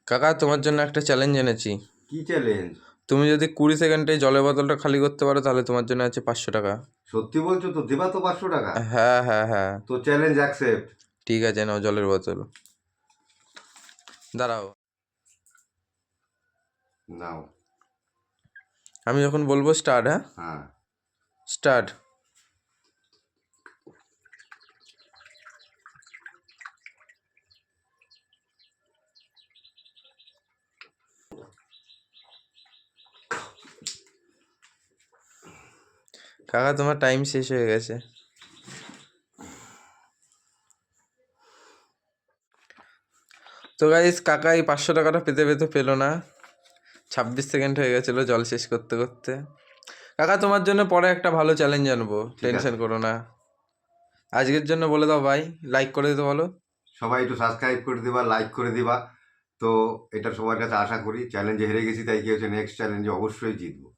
কাকা তোমার জন্য একটা চ্যালেঞ্জ এনেছি। কি চ্যালেঞ্জ? তুমি যদি 20 সেকেন্ডে জলের বোতলটা খালি করতে পারো তাহলে তোমার জন্য আছে 500 টাকা। সত্যি বলছো তো? দেবা তো 500 টাকা? হ্যাঁ হ্যাঁ হ্যাঁ। তো চ্যালেঞ্জ অ্যাকসেপ্ট। ঠিক আছে, নাও জলের বোতল। দাঁড়াও, নাও। আমি যখন বলবো স্টার্ট। হ্যাঁ, হ্যাঁ। স্টার্ট। কাকা তোমার টাইম শেষ হয়ে গেছে। তো গাইস, কাকা এই 500 টাকাটা পেতে পেতে পেলো না। 26 সেকেন্ড হয়ে গেছিলো জল শেষ করতে করতে। কাকা তোমার জন্য পরে একটা ভালো চ্যালেঞ্জ আনবো, ঠিক টেনশন আছে। করো না। আজকের জন্য বলে দাও ভাই, লাইক করে দিতে বলো। সবাই একটু সাবস্ক্রাইব করে দিবা, লাইক করে দিবা। তো এটা সবার কাছে আশা করি। চ্যালেঞ্জে হেরে গেছি, তাই কি হচ্ছে, নেক্সট চ্যালেঞ্জে অবশ্যই জিতবো।